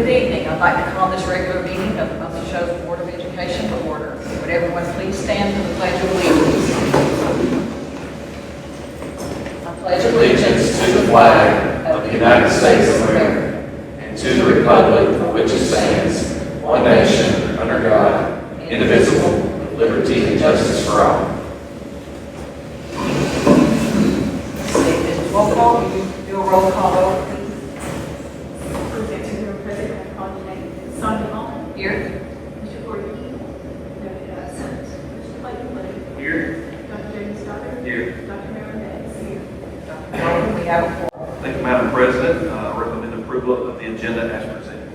Good evening. I'd like to call this regular meeting of the Muscle Shoals Board of Education to order. Would everyone please stand for the Pledge of Allegiance? I pledge allegiance to the flag of the United States of America and to the republic for which it stands, one nation, under God, indivisible, with liberty and justice for all. Mrs. Wolcott, will you do a roll call vote, please? Sonia Holland. Here. Mr. Gordon. Absent. Mr. Clayton. Here. Dr. James Stoddard. Here. Dr. Mary Betts. Here. Dr. Morgan, we have a quorum. Thank you, Madam President. I recommend approval of the agenda as presented.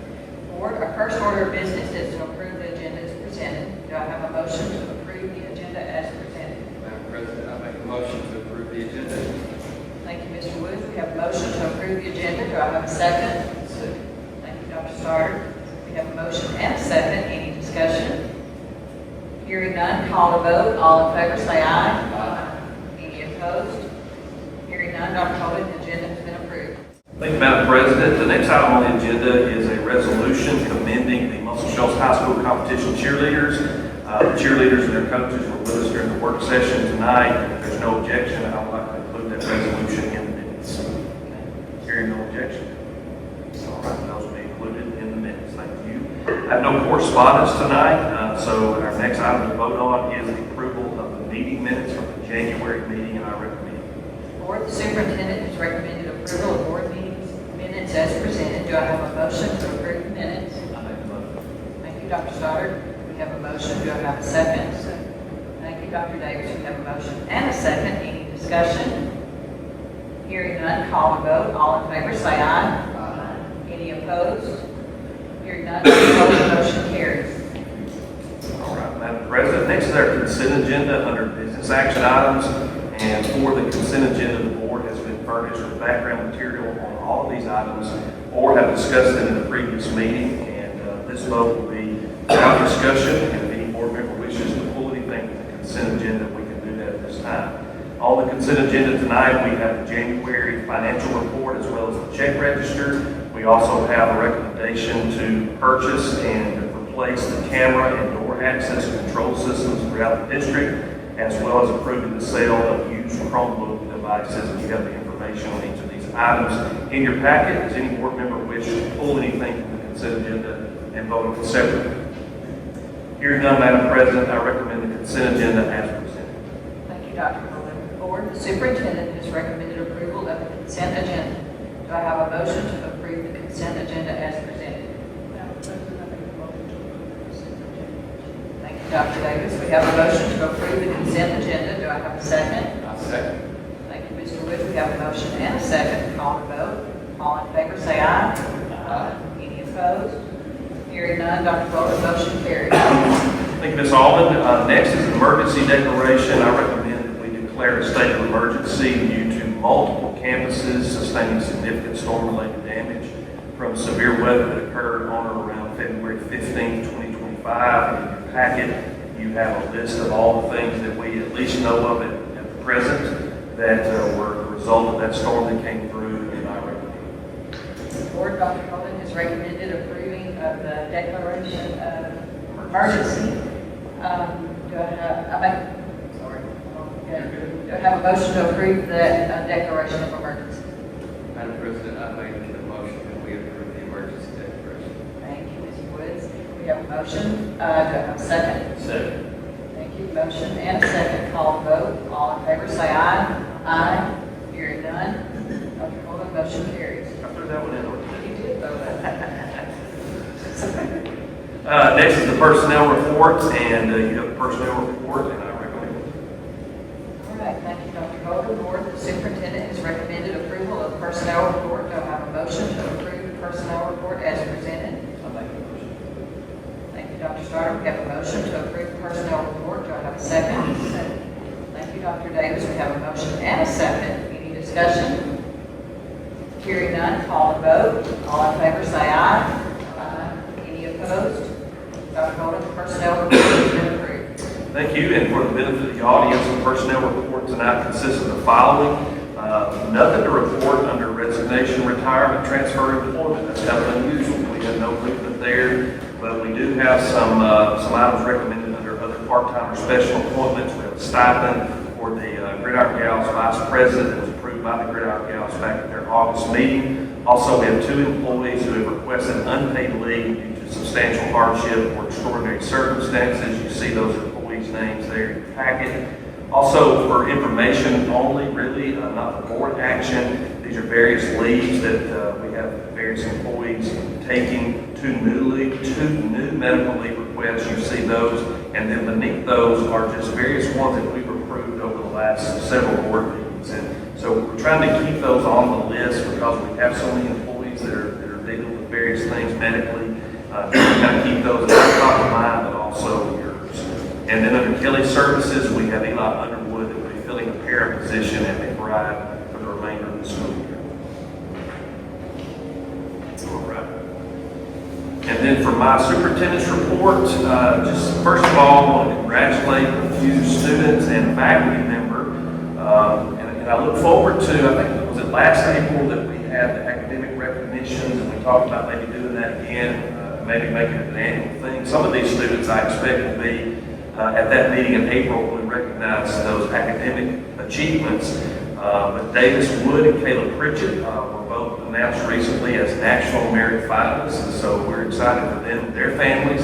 Board, our first order of business is to approve the agenda as presented. Do I have a motion to approve the agenda as presented? Madam President, I make a motion to approve the agenda. Thank you, Mr. Woods. We have a motion to approve the agenda. Do I have a second? Thank you, Dr. Stoddard. We have a motion and a second. Any discussion? Hearing none, call the vote. All in favor say aye. Aye. Any opposed? Hearing none, Dr. Holden, the agenda has been approved. Thank you, Madam President. The next item on the agenda is a resolution commending the Muscle Shoals High School competition cheerleaders. The cheerleaders and their coaches were with us during the work session tonight. If there's no objection, I would like to include that resolution in the minutes. Hearing no objection. All right, those will be included in the minutes. Thank you. I have no correspondence tonight, so our next item to vote on is the approval of the meeting minutes from the January meeting, and I recommend. Board, the superintendent has recommended approval of board meetings minutes as presented. Do I have a motion to approve the minutes? I make a motion. Thank you, Dr. Stoddard. We have a motion. Do I have a second? Thank you, Dr. Davis. We have a motion and a second. Any discussion? Hearing none, call the vote. All in favor say aye. Any opposed? Hearing none, the motion carries. All right, Madam President, next is our consent agenda under business action items. And for the consent agenda, the board has been furnished with background material on all of these items or have discussed them in the previous meeting. And this vote will be without discussion. And if any board member wishes to pull anything from the consent agenda, we can do that at this time. On the consent agenda tonight, we have the January financial report as well as the check register. We also have a recommendation to purchase and replace the camera and door access control systems throughout the district, as well as approving the sale of used Chromebook devices. And you have the information on each of these items in your packet. Does any board member wish to pull anything from the consent agenda and vote on it separately? Hearing none, Madam President, I recommend the consent agenda as presented. Thank you, Dr. Holden. Board, the superintendent has recommended approval of the consent agenda. Do I have a motion to approve the consent agenda as presented? Madam President, I make a motion to approve the consent agenda. Thank you, Dr. Davis. We have a motion to approve the consent agenda. Do I have a second? I second. Thank you, Mr. Woods. We have a motion and a second. Call the vote. All in favor say aye. Any opposed? Hearing none, Dr. Bowles, motion carries. Thank you, Ms. Alden. Next is an emergency declaration. I recommend that we declare a state of emergency due to multiple campuses sustaining significant storm-related damage from severe weather that occurred on or around February 15, 2025. In your packet, you have a list of all the things that we at least know of at the present that were a result of that storm that came through, and I recommend. The board, Dr. Holden, has recommended approving of the declaration of emergency. Do I have a motion to approve the declaration of emergency? Madam President, I make the motion that we approve the emergency declaration. Thank you, Mr. Woods. We have a motion. Do I have a second? Second. Thank you. Motion and a second. Call the vote. All in favor say aye. Aye. Hearing none. Dr. Holden, motion carries. I threw that one in. You did vote. Next is the personnel report, and you have the personnel report, and I recommend. All right, thank you, Dr. Holden. Board, the superintendent has recommended approval of personnel report. Do I have a motion to approve the personnel report as presented? I make a motion. Thank you, Dr. Stoddard. We have a motion to approve the personnel report. Do I have a second? Thank you, Dr. Davis. We have a motion and a second. Any discussion? Hearing none, call the vote. All in favor say aye. Any opposed? Dr. Holden, the personnel report has been approved. Thank you, and for the benefit of the audience, the personnel report tonight consists of the following. Nothing to report under resignation, retirement, transfer, employment. That's kind of unusual. We had no but we do have some items recommended under other part-time or special appointments. We have a stipend for the Gridiron Gals Vice President that was approved by the Gridiron Gals back at their August meeting. Also, we have 2 employees who have requested unpaid leave due to substantial hardship or extraordinary circumstances. You see those employees' names there in your packet. Also, for information only, really, not for board action, these are various leaves that we have various employees taking, 2 new medical leave requests. You see those, and then beneath those are just various ones that we've approved over the last several board meetings. And so we're trying to keep those on the list because we have so many employees that are dealing with various things medically. Kind of keep those at top of mind, but also yours. And then under Kelly Services, we have Eli Underwood that will be filling a para position at McBride for the remainder of the school year. All right. And then for my superintendent's report, just first of all, I want to congratulate a few students and faculty member. And I look forward to, I think, was it last April that we had the academic recognitions, and we talked about maybe doing that again, maybe making it an annual thing. Some of these students I expect will be at that meeting in April when we recognize those academic achievements. But Davis Wood and Caleb Pritchett were both announced recently as national merit finalists, and so we're excited for them and their families,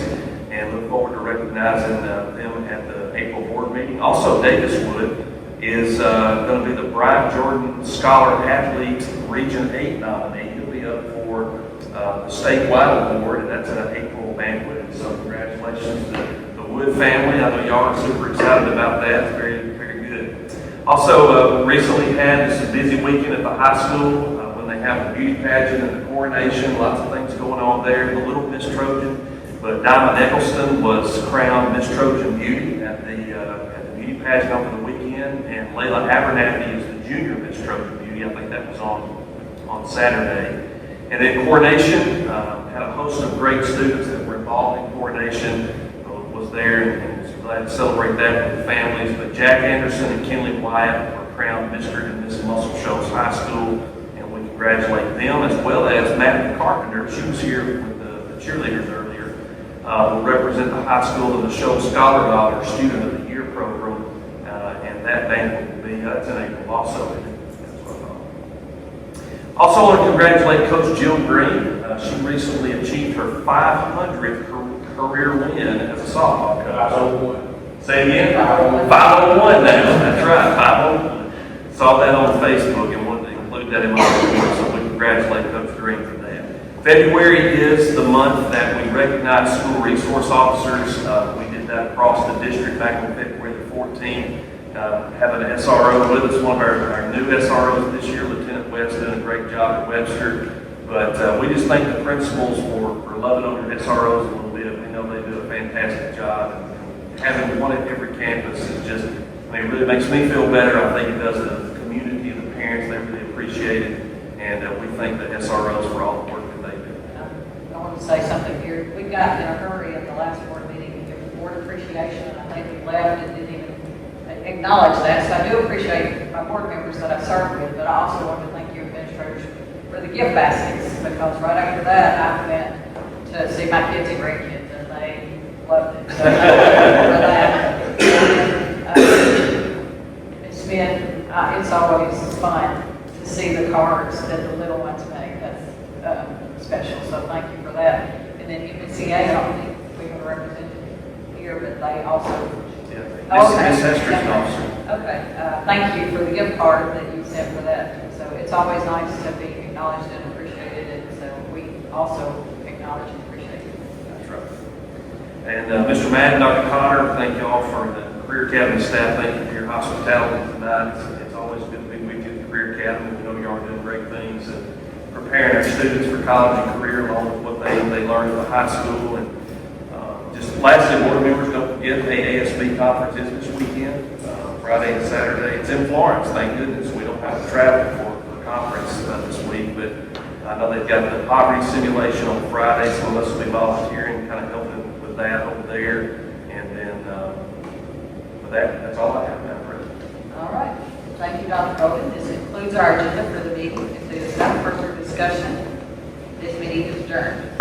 and look forward to recognizing them at the April board meeting. Also, Davis Wood is going to be the Bryant Jordan Scholar Athlete Region 8 nominee. He'll be up for the statewide award, and that's an April banquet. So congratulations to the Wood family. I know y'all are super excited about that. It's very, very good. Also, recently had just a busy weekend at the high school when they have the beauty pageant and the coronation. Lots of things going on there. The Little Miss Trojan, but Diamond Eccleston was crowned Miss Trojan Beauty at the beauty pageant over the weekend, and Layla Abernathy is the junior Miss Trojan Beauty. I think that was on Saturday. And then coronation, had a host of great students that were involved in coronation, was there, and was glad to celebrate that with the families. But Jack Anderson and Kinley Wyatt were crowned Mr. and Miss Muscle Shoals High School, and we congratulate them, as well as Madeline Carpenter. She was here with the cheerleaders earlier. Will represent the high school in the Shoals Scholar Dollar Student of the Year program, and that banquet will be it's in April also. Also want to congratulate Coach Jill Green. She recently achieved her 500th career win as a softball coach. 501. Say again? 501 now. That's right, 501. Saw that on Facebook and wanted to include that in my report, so we congratulate Coach Green for that. February is the month that we recognize school resource officers. We did that across the district back on February the 14th. Have an SRO with us, one of our new SROs this year, Lieutenant West, doing a great job at Webster. But we just thank the principals for loving on your SROs a little bit. We know they do a fantastic job. And having one at every campus is just, it really makes me feel better. I think it does the community and the parents. They really appreciate it. And we thank the SROs for all the work that they do. I want to say something here. We got in a hurry at the last board meeting. It was board appreciation, and I think we left and didn't even acknowledge that. So I do appreciate my board members that I served with, but I also want to thank you administrators for the gift baskets, because right after that I went to see my kids and grandkids, and they loved it. So for that, it's always fun to see the cards that the little ones make. That's special. So thank you for that. And then MCA, I don't think we have a representative here, but they also. Miss Hester's an officer. Okay, thank you for the gift card that you sent for that. So it's always nice to be acknowledged and appreciated, and so we also acknowledge and appreciate it. That's right. And Mr. Madden, Dr. Connor, thank you all for the Career Academy staff. Thank you for your hospitality tonight. It's always good to be with you at the Career Academy. We know you are doing great things and preparing our students for college and career along with what they learn at the high school. And just lastly, board members, don't forget the ASB conference is this weekend, Friday and Saturday. It's in Florence, thank goodness. We don't have to travel for conference this week, but I know they've got the poverty simulation on Friday, so let's be volunteering, kind of helping with that over there. And then with that, that's all I have, Madam President. All right. Thank you, Dr. Hogan. This concludes our agenda for the meeting. If there is no further discussion, this meeting is adjourned.